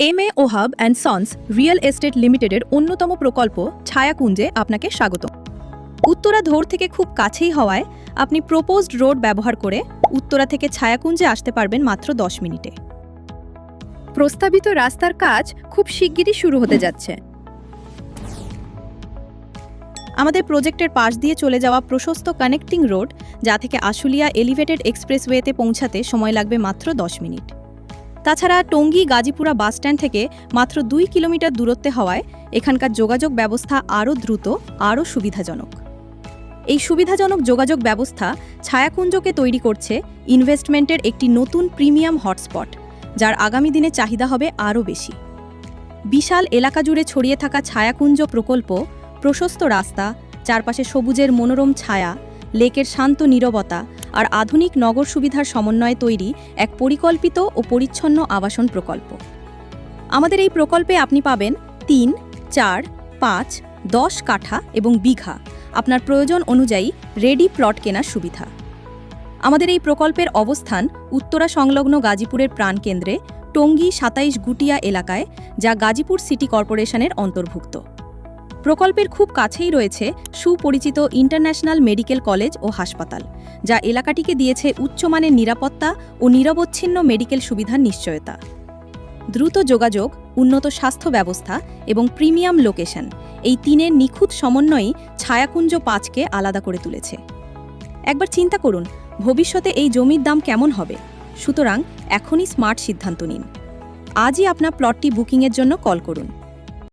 M A. Wahab and Sons real estate লিমিটেডের অন্যতম প্রকল্প ছায়াকুঞ্জে আপনাকে স্বাগত। উত্তরা ধোর থেকে খুব কাছেই হওয়ায় আপনি প্রপোজড রোড ব্যবহার করে উত্তরা থেকে ছায়াকুঞ্জে আসতে পারবেন মাত্র 10 মিনিটে। প্রস্তাবিত রাস্তার কাজ খুব শিগগিরই শুরু হতে যাচ্ছে। আমাদের প্রজেক্টের পাশ দিয়ে চলে যাওয়া প্রশস্ত কানেক্টিং রোড, যা থেকে আশুলিয়া এলিভেটেড এক্সপ্রেসওয়েতে পৌঁছাতে সময় লাগবে মাত্র 10 মিনিট। তাছাড়া টঙ্গী গাজীপুরা বাসস্ট্যান্ড থেকে মাত্র 2 কিলোমিটার দূরত্বে হওয়ায় এখানকার যোগাযোগ ব্যবস্থা আরও দ্রুত, আরও সুবিধাজনক। এই সুবিধাজনক যোগাযোগ ব্যবস্থা ছায়াকুঞ্জকে তৈরি করছে ইনভেস্টমেন্টের একটি নতুন প্রিমিয়াম হটস্পট, যার আগামী দিনে চাহিদা হবে আরও বেশি। বিশাল এলাকা জুড়ে ছড়িয়ে থাকা ছায়াকুঞ্জ প্রকল্প, প্রশস্ত রাস্তা, চারপাশে সবুজের মনোরম ছায়া, লেকের শান্ত নীরবতা আর আধুনিক নগর সুবিধার সমন্বয়ে তৈরি এক পরিকল্পিত ও পরিচ্ছন্ন আবাসন প্রকল্প। আমাদের এই প্রকল্পে আপনি পাবেন 3, 4, 5, 10 কাঠা এবং বিঘা আপনার প্রয়োজন অনুযায়ী রেডি প্লট কেনার সুবিধা। আমাদের এই প্রকল্পের অবস্থান উত্তরা সংলগ্ন গাজীপুরের প্রাণকেন্দ্রে টঙ্গী 27 গুটিয়া এলাকায়, যা গাজীপুর সিটি কর্পোরেশনের অন্তর্ভুক্ত। প্রকল্পের খুব কাছেই রয়েছে সুপরিচিত ইন্টারন্যাশনাল মেডিকেল কলেজ ও হাসপাতাল, যা এলাকাটিকে দিয়েছে উচ্চমানের নিরাপত্তা ও নিরবচ্ছিন্ন মেডিকেল সুবিধার নিশ্চয়তা। দ্রুত যোগাযোগ, উন্নত স্বাস্থ্য ব্যবস্থা এবং প্রিমিয়াম লোকেশন, এই তিনের নিখুঁত সমন্বয়ই ছায়াকুঞ্জ 5কে আলাদা করে তুলেছে। একবার চিন্তা করুন, ভবিষ্যতে এই জমির দাম কেমন হবে। সুতরাং এখনই স্মার্ট সিদ্ধান্ত নিন। আজই আপনার প্লটটি বুকিংয়ের জন্য কল করুন।